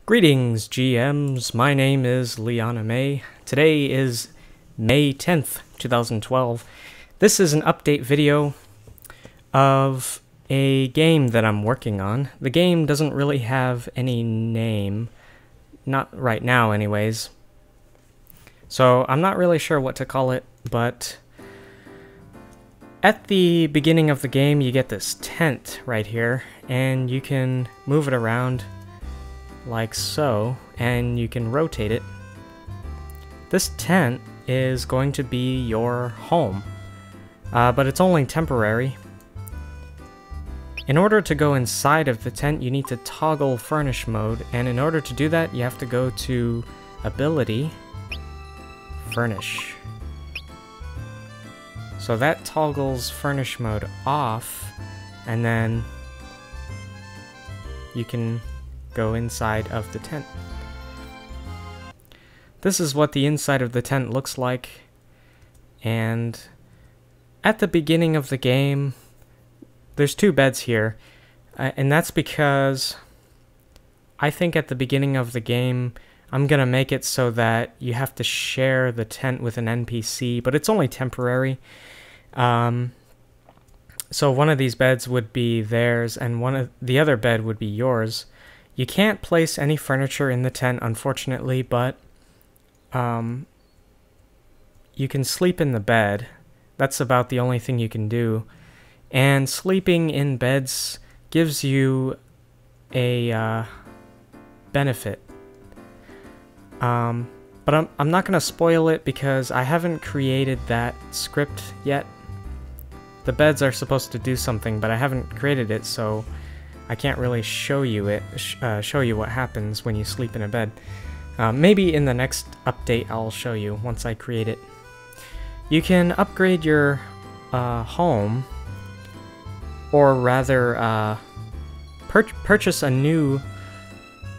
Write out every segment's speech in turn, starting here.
Greetings, GMs. My name is Liana May. Today is May 10th, 2012. This is an update video of a game that I'm working on. The game doesn't really have any name, not right now anyways. So I'm not really sure what to call it, but at the beginning of the game you get this tent right here, and you can move it around like so, and you can rotate it. This tent is going to be your home, but it's only temporary. In order to go inside of the tent, you need to toggle furnish mode, and in order to do that, you have to go to Ability, Furnish. So that toggles furnish mode off, and then you can go inside of the tent. This is what the inside of the tent looks like, and at the beginning of the game there's two beds here, and that's because I think at the beginning of the game I'm gonna make it so that you have to share the tent with an NPC, but it's only temporary. So one of these beds would be theirs, and the other bed would be yours. You can't place any furniture in the tent, unfortunately, but you can sleep in the bed. That's about the only thing you can do. And sleeping in beds gives you a benefit. But I'm not going to spoil it because I haven't created that script yet. The beds are supposed to do something, but I haven't created it, so I can't really show you it. Show you what happens when you sleep in a bed. Maybe in the next update I'll show you once I create it. You can upgrade your home, or rather purchase a new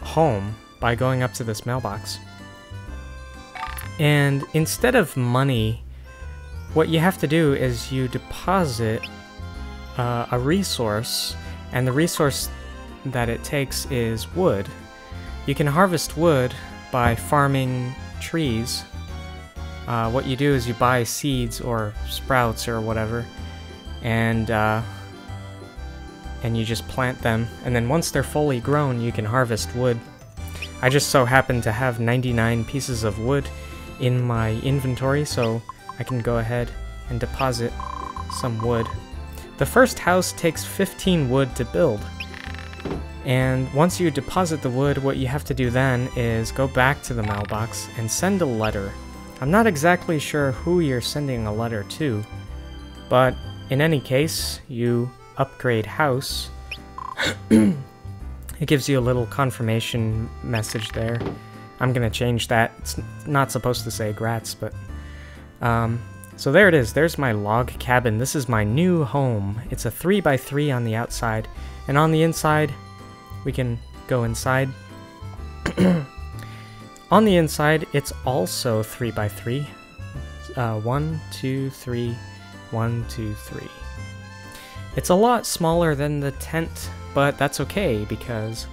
home by going up to this mailbox. And instead of money, what you have to do is you deposit a resource, and the resource that it takes is wood. You can harvest wood by farming trees. What you do is you buy seeds or sprouts or whatever, and you just plant them, and then once they're fully grown you can harvest wood. I just so happen to have 99 pieces of wood in my inventory, so I can go ahead and deposit some wood. The first house takes 15 wood to build, and once you deposit the wood, what you have to do then is go back to the mailbox and send a letter. I'm not exactly sure who you're sending a letter to, but in any case, you upgrade house. It gives you a little confirmation message there. I'm gonna change that. It's not supposed to say grats, but so there it is. There's my log cabin. This is my new home. It's a 3x3 on the outside, and on the inside we can go inside. On the inside it's also 3x3. 1, 2, 3, 1, 2, 3. It's a lot smaller than the tent, but that's okay because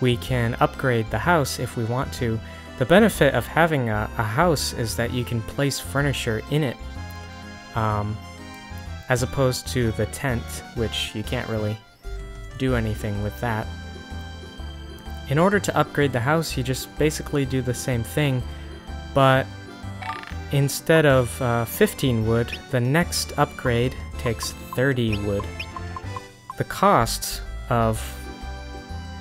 we can upgrade the house if we want to. The benefit of having a house is that you can place furniture in it, as opposed to the tent, which you can't really do anything with that. In order to upgrade the house, you just basically do the same thing, but instead of 15 wood, the next upgrade takes 30 wood. The cost of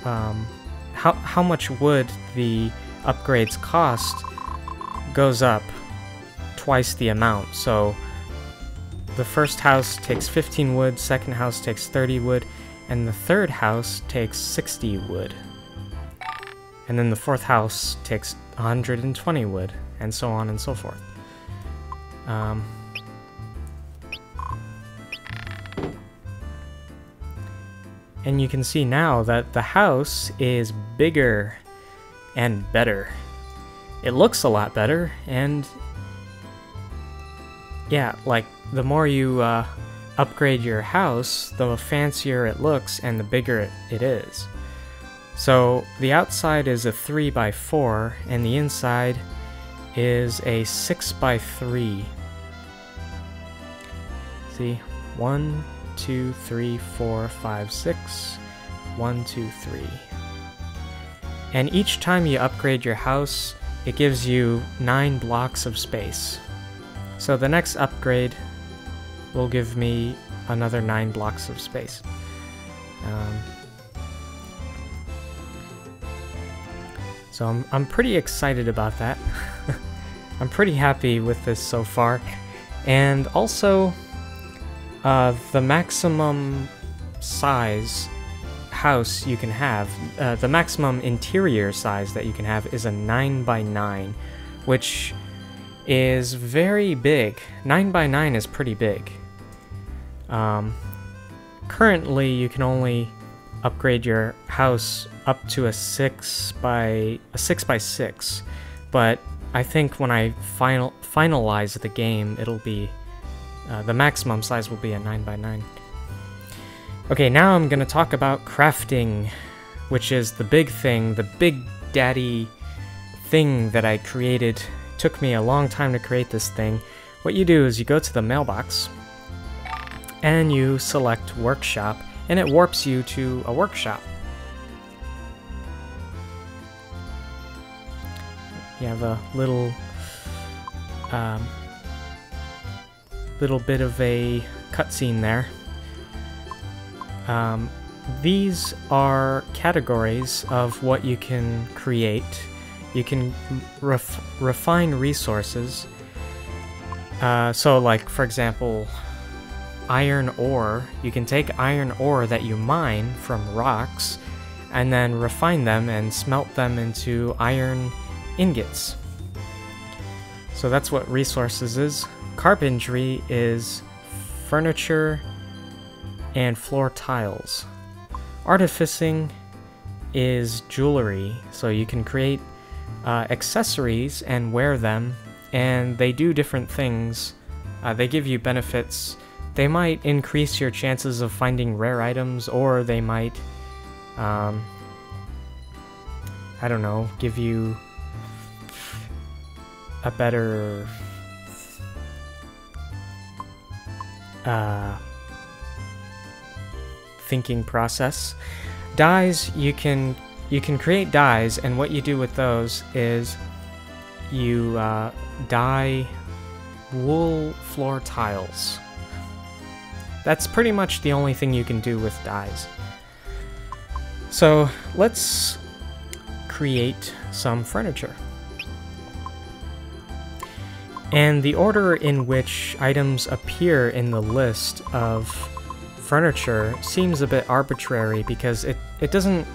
how much wood the upgrades cost goes up twice the amount. So the first house takes 15 wood, second house takes 30 wood, and the third house takes 60 wood. And then the fourth house takes 120 wood, and so on and so forth. And you can see now that the house is bigger and better. It looks a lot better, and yeah, like the more you upgrade your house, the fancier it looks and the bigger it is. So the outside is a 3 by 4 and the inside is a 6 by 3. See, 1, 2, 3, 4, 5, 6. 1, 2, 3. And each time you upgrade your house, it gives you 9 blocks of space. So the next upgrade will give me another 9 blocks of space. So I'm pretty excited about that. I'm pretty happy with this so far. And also, the maximum size house you can have, the maximum interior size that you can have is a 9 by 9, which is very big. 9 by 9 is pretty big. Currently, you can only upgrade your house up to a 6 by 6, but I think when I finalize the game, it'll be the maximum size will be a 9 by 9. Okay, now I'm gonna talk about crafting, which is the big thing, the big daddy thing that I created. Took me a long time to create this thing. What you do is you go to the mailbox and you select workshop, and it warps you to a workshop. You have a little bit of a cutscene there. These are categories of what you can create. You can refine resources. So like, for example, iron ore. You can take iron ore that you mine from rocks and then refine them and smelt them into iron ingots. So that's what resources is. Carpentry is furniture and floor tiles. Artificing is jewelry, so you can create accessories and wear them, and they do different things. They give you benefits. They might increase your chances of finding rare items, or they might, I don't know, give you a better thinking process. Dyes, you can create dyes, and what you do with those is you dye wool floor tiles. That's pretty much the only thing you can do with dyes. So let's create some furniture. And the order in which items appear in the list of furniture seems a bit arbitrary, because it doesn't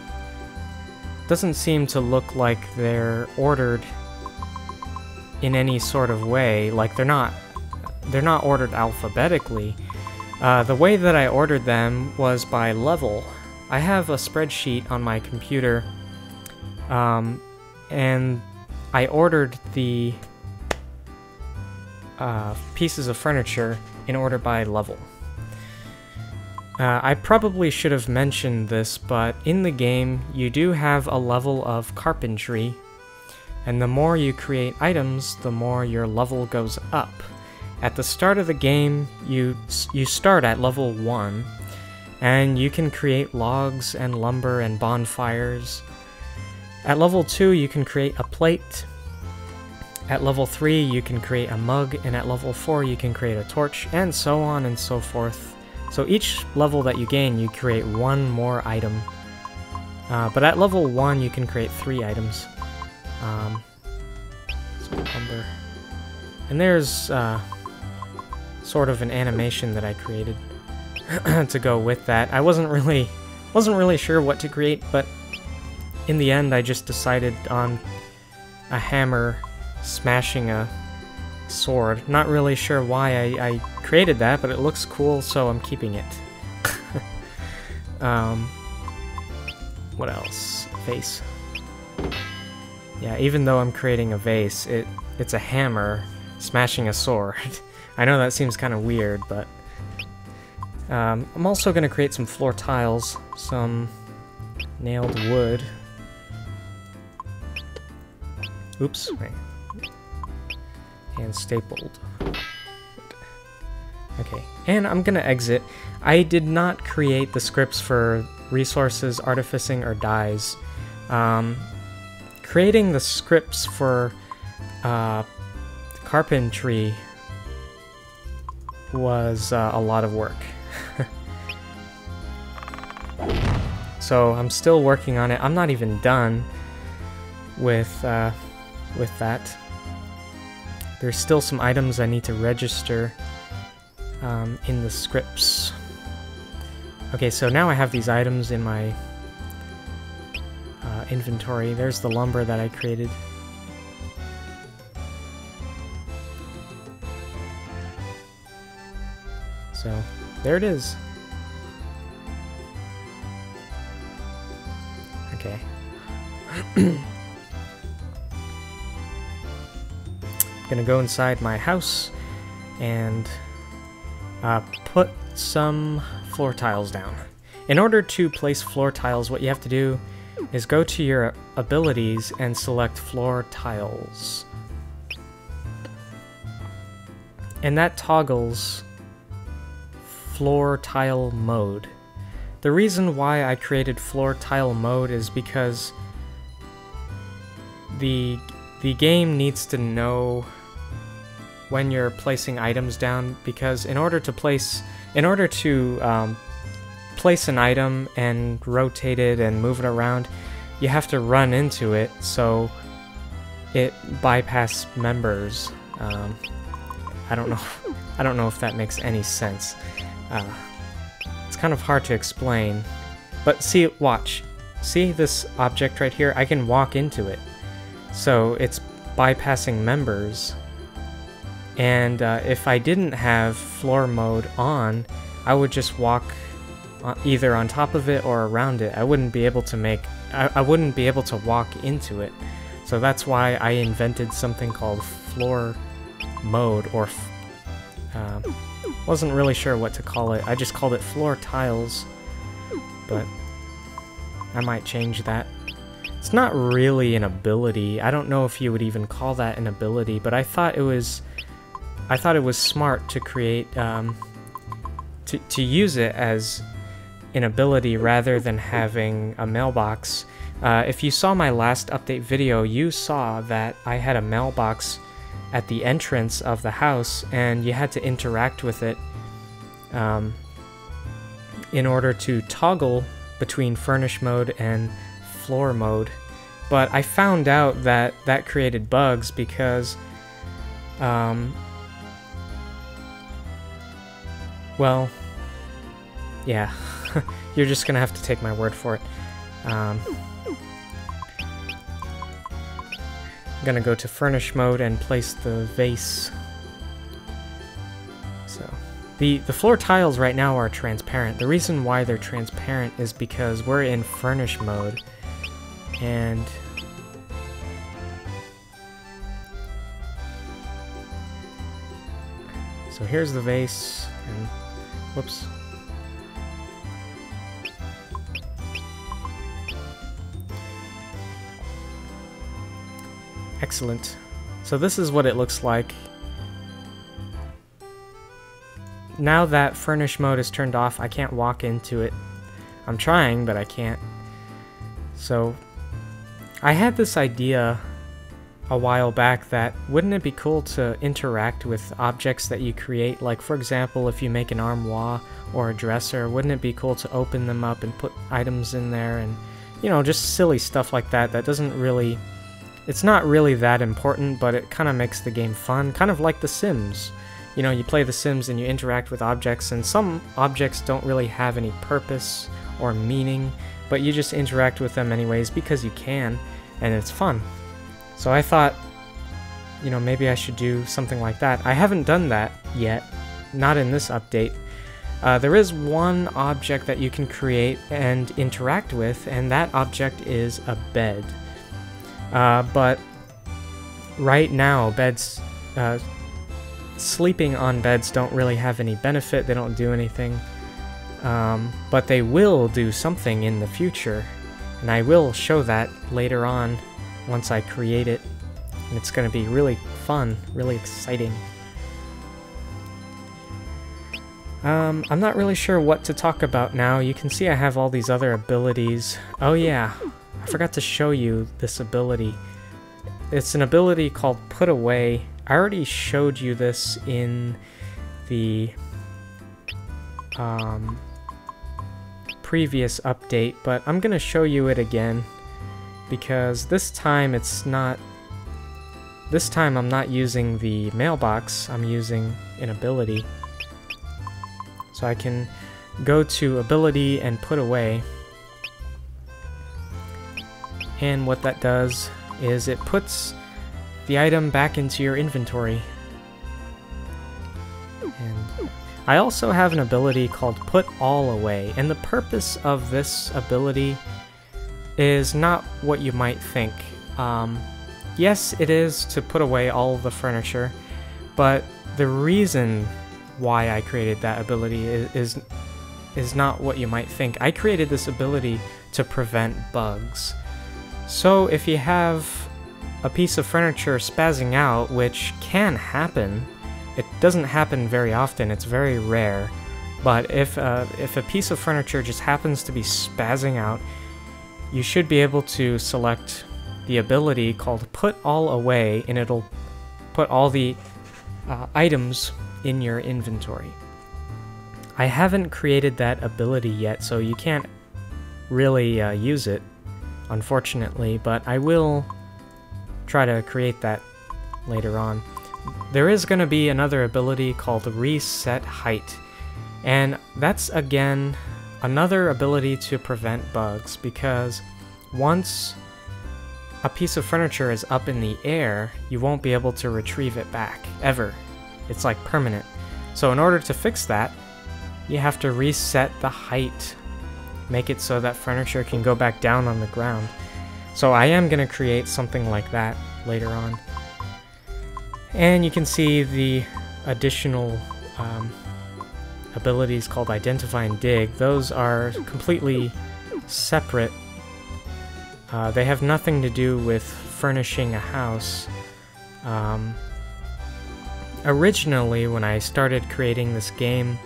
seem to look like they're ordered in any sort of way. Like they're not ordered alphabetically. The way that I ordered them was by level. I have a spreadsheet on my computer, and I ordered the pieces of furniture in order by level. I probably should have mentioned this, but in the game you do have a level of carpentry, and the more you create items, the more your level goes up. At the start of the game, you start at level 1, and you can create logs and lumber and bonfires. At level 2, you can create a plate. At level 3, you can create a mug, and at level 4, you can create a torch, and so on and so forth. So each level that you gain, you create one more item. But at level 1, you can create 3 items. So lumber. And there's sort of an animation that I created to go with that. I wasn't really sure what to create, but in the end, I just decided on a hammer smashing a sword. Not really sure why I created that, but it looks cool, so I'm keeping it. What else? Vase. Yeah, even though I'm creating a vase, it's a hammer smashing a sword. I know that seems kind of weird, but I'm also going to create some floor tiles, some nailed wood. Oops, wait. And stapled. Okay, and I'm gonna exit. I did not create the scripts for resources, artificing, or dyes. Creating the scripts for carpentry was a lot of work. So I'm still working on it. I'm not even done with that. There's still some items I need to register in the scripts. Okay, so now I have these items in my inventory. There's the lumber that I created. So, there it is. Okay. Gonna go inside my house and put some floor tiles down. In order to place floor tiles, what you have to do is go to your abilities and select floor tiles. And that toggles floor tile mode. The reason why I created floor tile mode is because the game needs to know when you're placing items down, because in order to place an item and rotate it and move it around, you have to run into it, so it bypass members. I don't know if that makes any sense. It's kind of hard to explain, but see, watch. See this object right here? I can walk into it, so it's bypassing members. And if I didn't have floor mode on, I would just walk either on top of it or around it. I wouldn't be able to walk into it. So that's why I invented something called floor mode, or wasn't really sure what to call it. I just called it floor tiles, but I might change that. It's not really an ability. I don't know if you would even call that an ability, but I thought it was smart to create to use it as an ability rather than having a mailbox. If you saw my last update video, you saw that I had a mailbox at the entrance of the house, and you had to interact with it in order to toggle between furnish mode and floor mode. But I found out that that created bugs because well, yeah, you're just gonna have to take my word for it. I'm gonna go to furnish mode and place the vase. So, the floor tiles right now are transparent. The reason why they're transparent is because we're in furnish mode, and so here's the vase, and whoops. Excellent. So this is what it looks like. Now that furnish mode is turned off, I can't walk into it. I'm trying, but I can't. So I had this idea a while back that wouldn't it be cool to interact with objects that you create? Like, for example, if you make an armoire or a dresser, wouldn't it be cool to open them up and put items in there, and, you know, just silly stuff like that that doesn't really... It's not really that important, but it kind of makes the game fun, kind of like The Sims. You know, you play The Sims and you interact with objects, and some objects don't really have any purpose or meaning, but you just interact with them anyways because you can, and it's fun. So I thought, you know, maybe I should do something like that. I haven't done that yet, not in this update. There is one object that you can create and interact with, and that object is a bed. But right now, beds, sleeping on beds don't really have any benefit. They don't do anything, but they will do something in the future. And I will show that later on once I create it. And it's going to be really fun, really exciting. I'm not really sure what to talk about now. You can see I have all these other abilities. Oh yeah, I forgot to show you this ability. It's an ability called Put Away. I already showed you this in the previous update, but I'm gonna show you it again because this time I'm not using the mailbox, I'm using an ability. So I can go to ability and put away. And what that does is it puts the item back into your inventory. And I also have an ability called Put All Away, and the purpose of this ability is not what you might think. Yes, it is to put away all the furniture, but the reason why I created that ability is not what you might think. I created this ability to prevent bugs. So if you have a piece of furniture spazzing out, which can happen, it doesn't happen very often, it's very rare, but if a piece of furniture just happens to be spazzing out, you should be able to select the ability called Put All Away, and it'll put all the items in your inventory. I haven't created that ability yet, so you can't really use it, unfortunately, but I will try to create that later on. There is going to be another ability called Reset Height, and that's again another ability to prevent bugs, because once a piece of furniture is up in the air, you won't be able to retrieve it back, ever. It's like permanent. So in order to fix that, you have to reset the height. Make it so that furniture can go back down on the ground. So I am going to create something like that later on. And you can see the additional abilities called Identify and Dig. Those are completely separate. They have nothing to do with furnishing a house. Originally, when I started creating this game,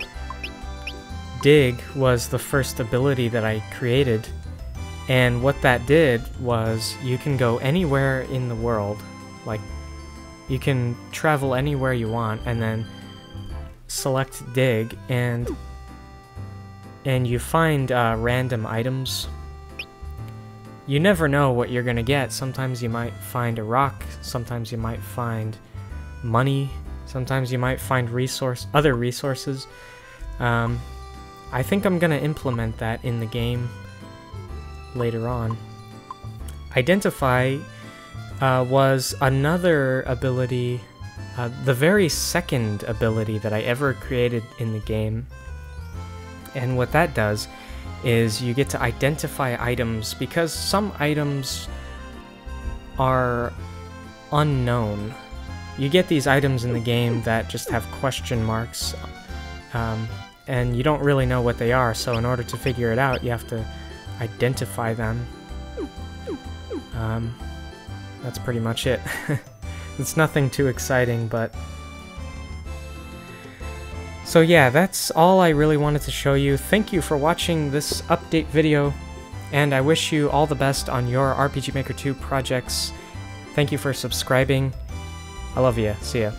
Dig was the first ability that I created, and what that did was you can go anywhere in the world, like you can travel anywhere you want, and then select Dig, and you find random items. You never know what you're gonna get. Sometimes you might find a rock, sometimes you might find money, sometimes you might find other resources. I think I'm gonna implement that in the game later on. Identify was another ability, the very second ability that I ever created in the game. And what that does is you get to identify items, because some items are unknown. You get these items in the game that just have question marks, and you don't really know what they are, so in order to figure it out, you have to identify them. That's pretty much it. It's nothing too exciting, but... So yeah, that's all I really wanted to show you. Thank you for watching this update video, and I wish you all the best on your RPG Maker 2 projects. Thank you for subscribing. I love you. See ya.